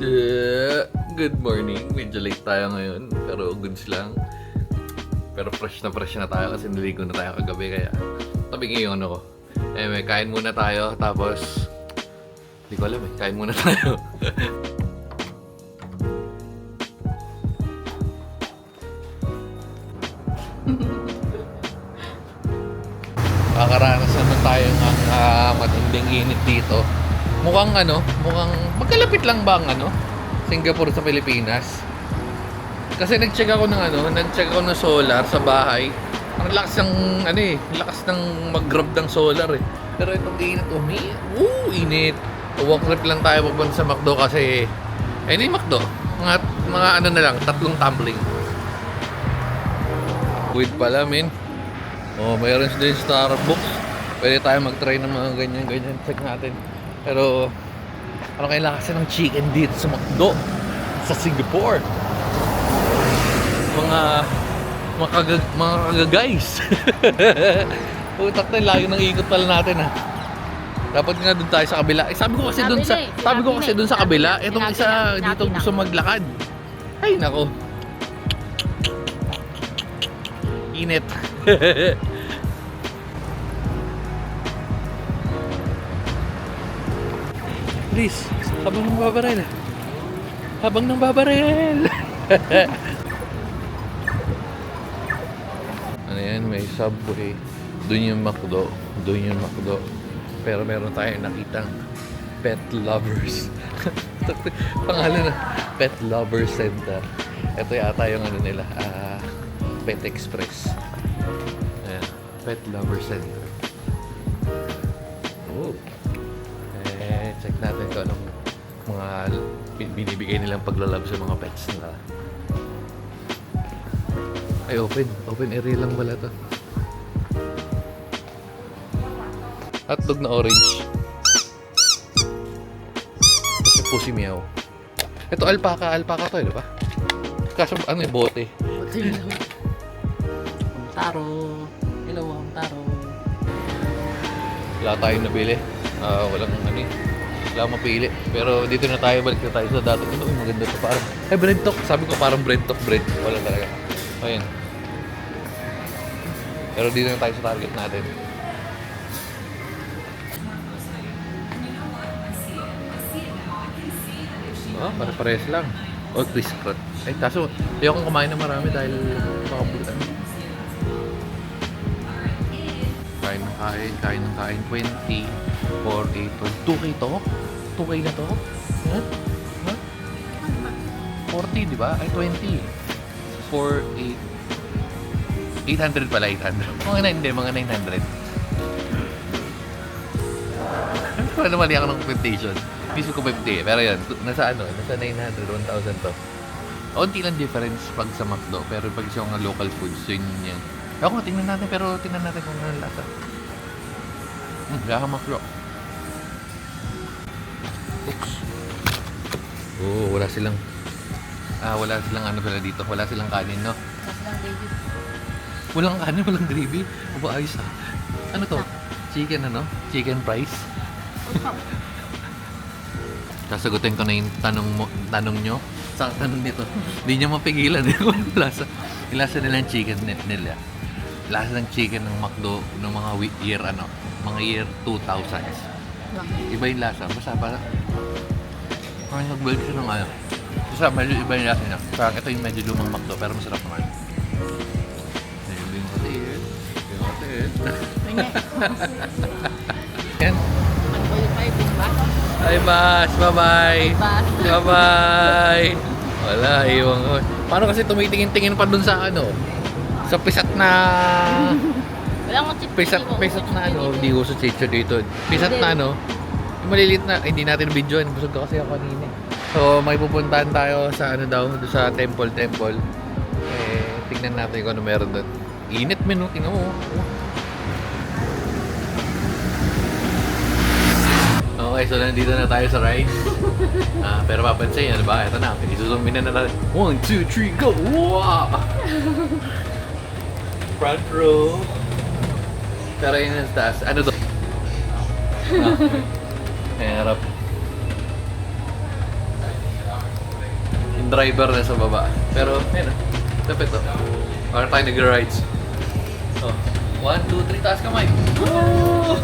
Good morning. Medyo late tayo ngayon, pero goods lang. Pero fresh na tayo kasi niligo na tayo kagabi, kaya tabing yung ano ko. May kain muna tayo, tapos hindi ko alam kain muna tayo. Kakaranas na tayo ng matinding init dito. Mukhang magkalapit lang ba ang Singapore sa Pilipinas? Kasi nag-check ako ng solar sa bahay. Ang lakas ng lakas ng mag-grab ng solar eh. Pero itong init, init. Walk trip lang tayo papunta sa McDo kasi hindi McDo. Mga na lang, 3 tumbling. With pala, men. Mayroon din Starbucks. Pwede tayo mag-try ng mga ganyan. Check natin. Pero ano kailangan kasi ng chicken dito sa McDo sa Singapore? Mga guys. Putak na, layo ng ikot pala natin Dapat nga doon tayo sa kabila. Sabi ko kasi doon sa kabila, itong isa dito gusto maglakad. Ay nako. Init. Please, habang nang babarel. Ano yan, may Subway. Doon yung McDo. Pero meron tayong nakitang Pet Lovers. Pangalan na, Pet Lovers Center. Ito yata yung nila, Pet Express. Ayan, Pet Lovers Center. Check natin kung anong mga binibigay nilang paglalab sa mga pets nila. Ay, open area lang pala to. Hotdog na orange. Kasi Pussy Meow. Ito alpaca to, di ba? Kaso bote. Taro. Hello, taro. Wala tayong nabili. Walang wala mapili. Pero dito na tayo, balik na tayo sa dati. Maganda to, parang bread talk. Sabi ko parang bread talk. Wala talaga. Ayun. Pero dito na tayo sa target natin. Pare-pares lang. Crispy crunch. Ay, kaso ayokong kumain na marami dahil makabutan. Kain ng kain. 20, 4, 8, 2K to? 2K na to? Huh? 40, di ba? Ay, 20. 4, 8. 800 pala, 800. Mga 900. Ano mali ako ng quotation. Piso ko 50. Pero yan, nasa 900, 1,000 to. Unti lang difference pag sa McDo. Pero pag sa mga local foods, yun yan. Ako, tingnan natin kung ano lasa. Lasa McDo. Oops. Wala silang pala dito. Wala silang kanin, no? Walang kanin, walang gravy. Ayos Ano to? Chicken fries. Sasagutin ko na yung tanong nyo. Sa tanong nito. Hindi nyo mapigilan. Yung lasa nilang chicken nila. Lasa ng chicken ng McDo ng mga year 2000s. Iba yung lasa. Basta nagbalik siya ng Basta medyo iba yung lasa niya. Parang ito yung medyo lumang McDo, pero masarap naman. Yung hotel. Yan. Hi, Bas! Bye-bye! Bye-bye! Wala, iwan ko. Paano kasi tumitingin-tingin pa dun sa sa pisat na... Pisat na hindi ko sa chicho dito. Pisat na yung malilit na, hindi natin videoan. Busog ka kasi ako kanina. So, may pupuntahan tayo sa doon sa temple. Tingnan natin kung ano meron doon. Init, tingnan mo. Okay, so nandito na tayo sa ride. Pero papansin nyo, ito na. Isuzoom na natin. 1, 2, 3, go! Wow! Front row. Pero yun ang taas. Ano to? Harap. driver na sa baba. Pero, ayun na. Tapit to. Para tayo nag-rides. Oh. 1, 2, 3, taas kamay. Woo!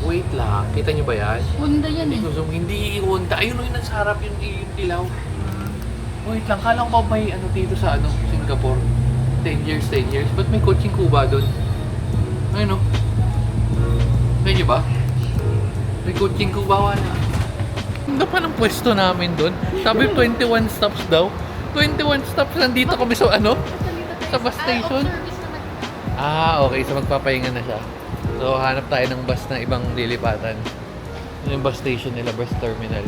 Wait lang. Kita niyo ba yan? Honda yan eh. Hindi Honda. Ayun yung nasa harap yung dilaw. Wait lang, kala ko may ano dito sa Singapore. 10 years. Ba't may coaching Cuba doon? Ayun o. Kaya niyo ba? May coaching Cuba wala. Ganda pa ng pwesto namin doon. Sabi 21 stops daw. 21 stops, nandito kami sa sa bus station. Okay. So magpapahinga na siya. So, hanap tayo ng bus na ibang lilipatan. Yung bus station nila, bus terminal.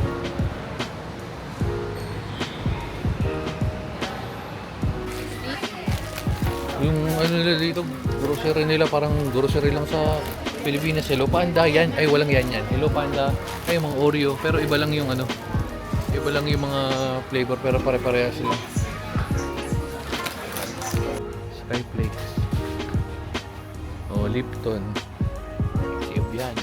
Yung nila dito, grocery nila, parang grocery lang sa Pilipinas. Hello Panda, yan. Ay, walang yan. Hello Panda. Ay, mga Oreo. Pero iba lang yung iba lang yung mga flavor, pero pare-pareha sila. Skyflakes. Lipton. Yan.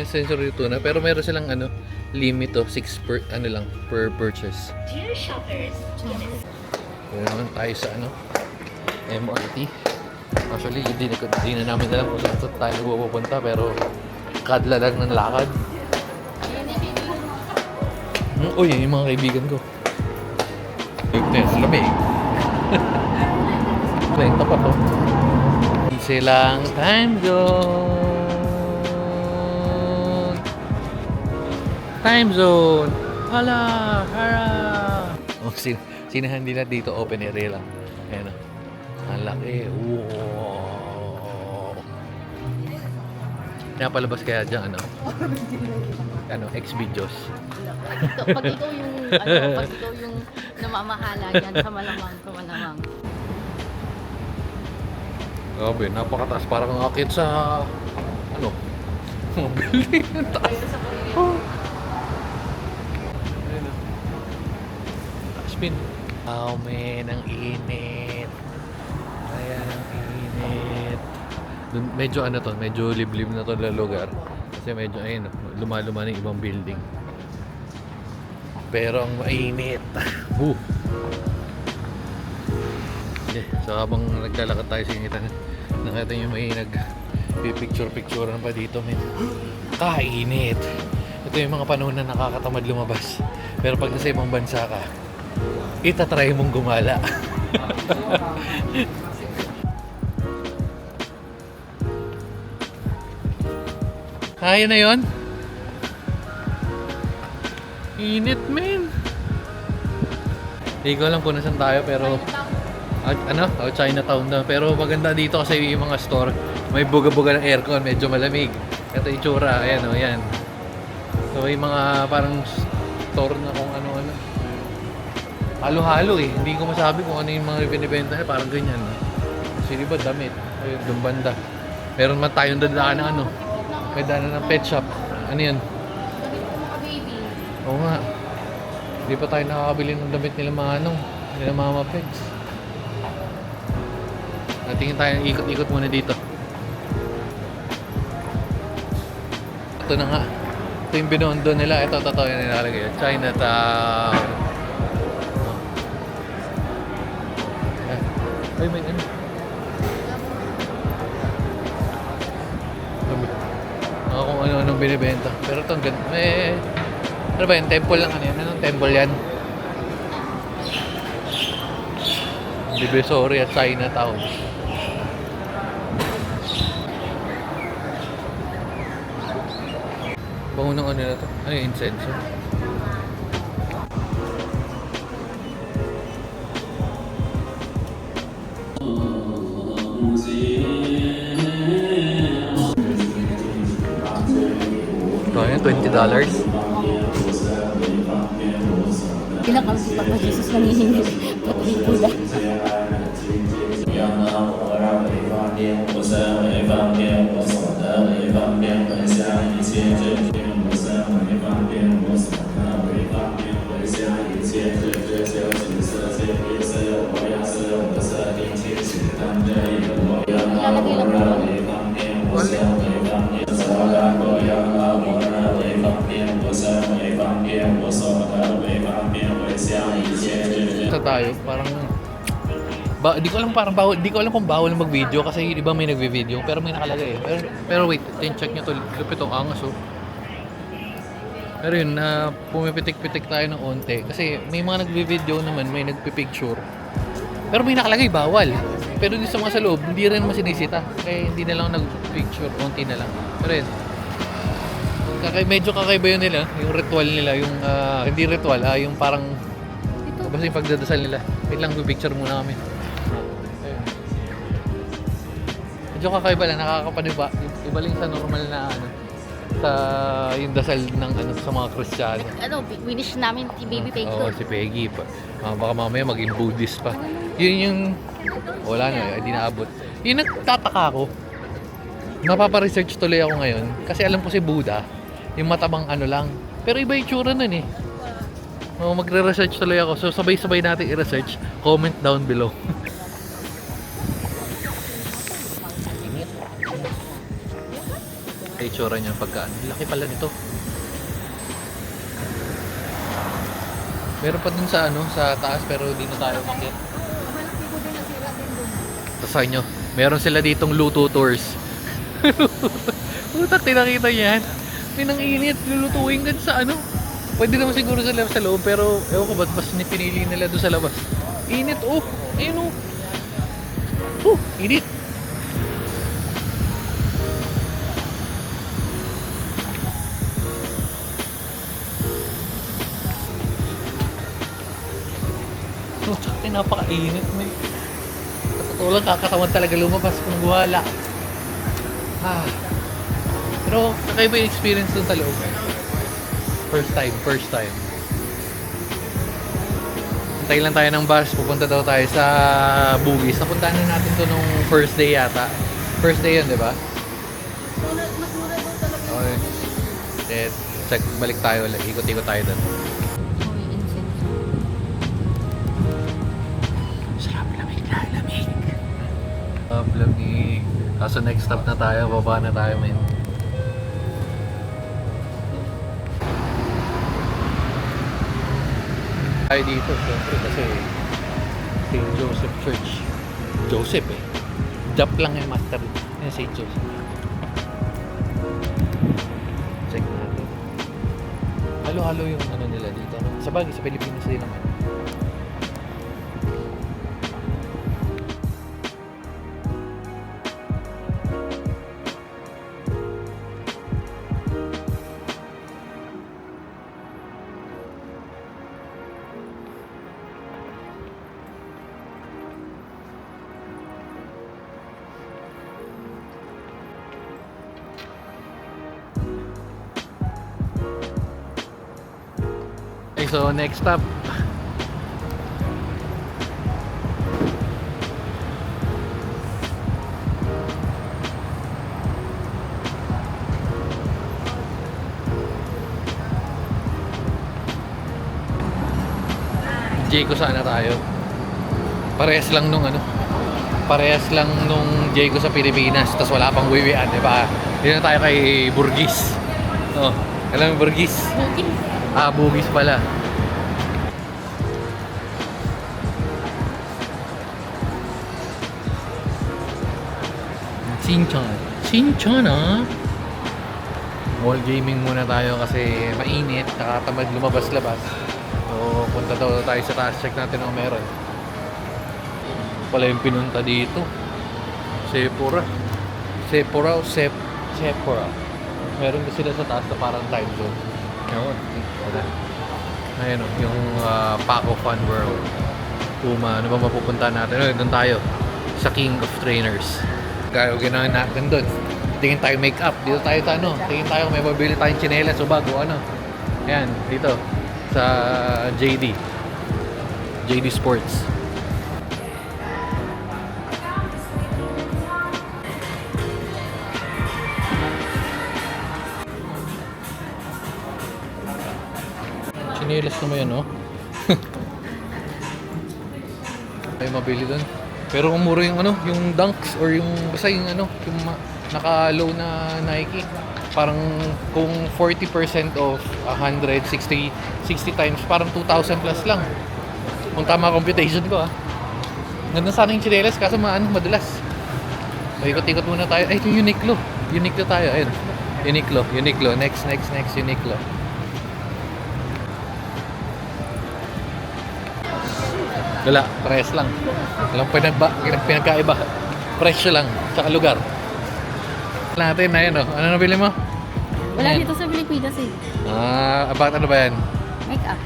Sensory tuna, pero meron silang limit 6 per purchase. Dear shoppers, Kaya naman tayo sa MRT. Actually, hindi na namin alam kung saan tayo pupunta, pero kadla lang ng lakad. Uy, yung mga kaibigan ko. Lamig. Lento pa to. Silang time zone. Time zone. Hala, hara. Sinahan nila dito open area lang. Ayan o. Ang laki. Wow. Napalabas kaya dyan X-videos. pag ikaw yung namamahala yan sa malamang. Grabe, napakataas. Parang akit sa mga building. Ang taas. Ayun o. Spin. Oh man, ang init. Ayan, ang init. Medyo medyo liblib na to na lugar. Kasi medyo, lumaluma ng ibang building. Pero ang mainit. So habang naglalakad tayo, nakita nyo may nag-picture-picturean pa dito. Kainit. Ito yung mga panahon na nakakatamad lumabas. Pero pag nasa ibang bansa ka, itatry mong gumala. Kaya na yon? Init, men. Hindi ko alam kung nasan tayo, pero Chinatown na. Pero maganda dito kasi yung mga store, may buga-buga ng aircon, medyo malamig. Ito itsura, ayan o, yan. So yung mga parang store na kung ano-ano. Halo-halo eh. Hindi ko masabi kung ano yung mga binibenta niya, parang ganyan. Kasi diba damit? Ayun, doon banda. Meron man tayong dadaan ng may daanan ng pet shop. Ano yan? Oo nga. Hindi pa tayo nakakabili ng damit nila nila Mama Pets. Natingin tayo, ikot-ikot muna dito. Ito na nga. Ito yung binondo nila. Ito yung nilalagay. Chinatown. Ay, may kung ano-anong binibenta. Pero ito, ano ba yun? Temple lang yan? Anong temple yan? Divisoria at Chinatown. Bango ng ano na to? Ano yung incense? Kaya $20. Pinakang si Papa Jesus nangihingi. Pati pula. Ilalagay lang po. Sa tayo, parang di ko alam parang bawal, di ko alam kung bawal mag-video kasi yung iba may nagvi-video pero may nakalagay eh. Pero wait, check nyo to, lupit tong angas oh. Pero yun, pumipitik-pitik tayo ng onte kasi may mga nagvi-video naman, may nagpi-picture. Pero may nakalagay bawal. Pero di sa mga sa loob, hindi rin masinisita. Kaya hindi na lang nag-picture, onti na lang. Pero yun, medyo kakaiba yun nila, yung ritual nila, yung hindi ritual, yung parang basta yung pagdadasal nila. Wait lang, picture muna kami. Ayun. Medyo kakaiba lang, nakakapaniba. Iba lang sa normal na sa yung dasal ng sa mga Kristiyano. Winish namin si Baby Peg Oo, si Peggy pa. Baka mamaya maging Buddhist pa. Yun yung wala na, hindi naabot. Yung nagtataka ako. Napapa-research tuloy ako ngayon kasi alam ko si Buddha, yung matabang lang. Pero iba yung tsura nun eh. Magre-research tuloy ako. So sabay-sabay natin i-research. Comment down below. Ay, tsura niya pagka laki pala nito. Meron pa dun sa sa taas pero di na tayo umakyat. Sa inyo, meron sila ditong luto tours. Utak, tinakita yan. Pinang-init, lulutuin ka sa Pwede naman siguro sa loob, pero ewan ko ba't mas pinili nila doon sa labas. Init, ayun init. Tsaka napaka-init, may. Totoo lang, kakatawan talaga lumabas kung wala. Pero kakaiba yung experience doon sa loob. First time. Hintay lang tayo ng bus, pupunta daw tayo sa Bugis. Napuntahan na natin to nung first day yata. First day yun, di ba? Okay. Check, balik tayo ulit. Ikot-ikot tayo doon. Sarap, lamig. Sarap, lamig. Kaso next stop na tayo, baba na tayo, men. Tayo dito, syempre kasi St. Joseph Church. Joseph eh. Jump lang yung master. Yan, St. Joseph. Check natin. Halo-halo yung nila dito. Sa bagay, sa Pilipinas din naman. So next stop, Jayco sana tayo. Parehas lang nung Jayco sa Pilipinas, tapos wala pang wiwian, di ba? Dito na tayo kay Burgis. Alam mo Burgis? Bugis pala. Shinchan Mall gaming muna tayo kasi mainit, nakatamad lumabas-labas. So, punta daw tayo sa taas, check natin kung meron. Pala yung pinunta dito. Sephora. Meron din sila sa taas na parang time zone. Ayun yung Paco Fun World. Ano ba mapupunta natin? Doon tayo sa King of Trainers. Kaya ginawa natin doon. Tingin tayo make-up. Dito tayo sa tingin tayo may mabili tayong tsinelas o bago Ayan, dito sa JD Sports. chinelas na mo yan, oh. Ay, mabili doon. Pero kung mura yung ano, yung Dunks or yung basta yung ano, yung naka-low na Nike. Parang kung 40% off 160 times, parang 2,000 plus lang. Kung tama computation ko, ah. Ganda sana yung chinelas kaso madulas. Ikot-ikot muna tayo. Ay, ito yung Uniqlo. Uniqlo tayo. Ayun. Uniqlo. Next. Uniqlo. Wala. Price lang. Walang pinagkaiba. Presyo lang. Tsaka lugar. Natin na yun, oh. Ano nabili mo? Wala Ayan. dito sa Pilipinas eh. Bakit ano ba yan? Make-up.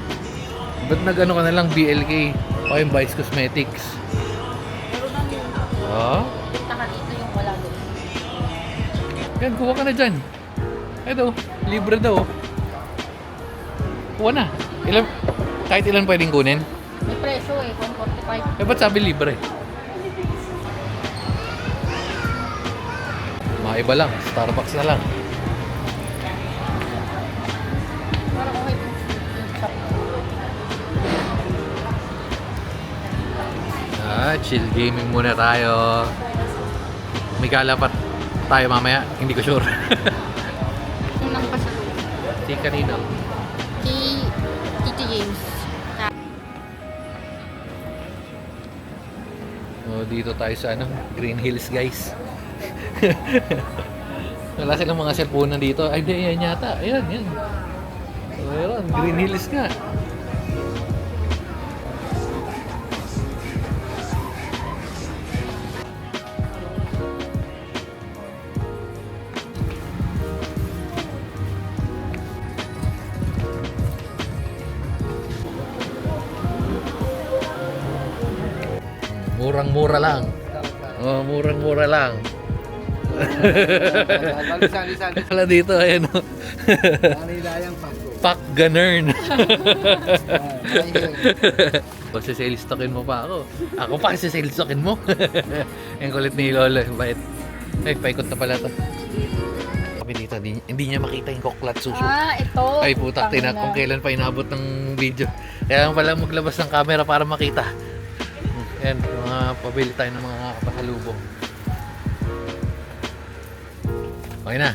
Ba't nag-ano ka na lang BLK? O yung Vice Cosmetics? Pero nang Oh? punta ka dito yung wala doon. Yan, kuha ka na dyan. Ito, libre daw. Kuha na. Kahit ilan pwedeng kunin? May presyo eh, 145. Ba't sabi libre? Maiba lang, Starbucks na lang. Parang okay yung shop. Chill gaming muna tayo. May kalapat tayo mamaya, hindi ko sure. Yung nang pasalubong. Si kanino? Tito James. Dito tayo sa Green Hills, guys. Wala silang mga cellphone dito. Ay, di, yan yata. Ayan. So, ayun, Green Hills nga. Murang-mura lang. Oh, murang-mura lang. Wala dito, ayan o. Pak ganern. Pag sales token mo pa ako. Ako pa sales token mo. Ang kulit ni Lolo. Bait. Ay, paikot na pala to. Kami dito, hindi niya makita yung koklat suso. Ito. Ay putak, kung kailan pa inabot ng video. Kaya pala maglabas ng camera para makita. Yan, mga pabili tayo ng mga pasalubong. Okay na.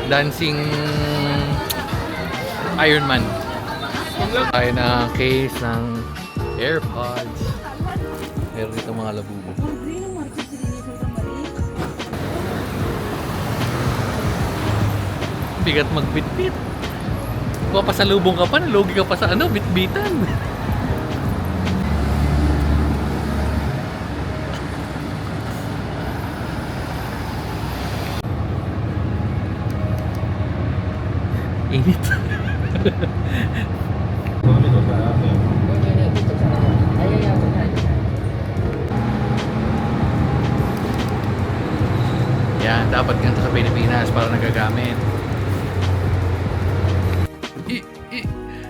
Dancing Iron Man. Tayo na case ng AirPods. Meron dito mga labubo. Bigat magbitbit. Papasalubong ka pa, nalugi ka pa sa bitbitan. Init. Yan, dapat ganito sa Pilipinas para nagagamit.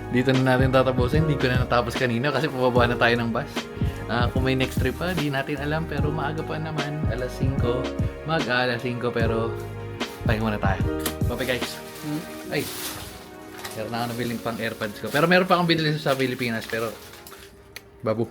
Dito na natin tatapusin. Hindi ko na natapos kanina kasi pababa na tayo ng bus. Kung may next trip pa, di natin alam. Pero maaga pa naman. Alas 5. Mag-alas 5 pero pahinga muna tayo. Bye guys. Ay, meron na ako nabiling pang AirPods ko. Pero meron pa akong binili sa Pilipinas pero babu.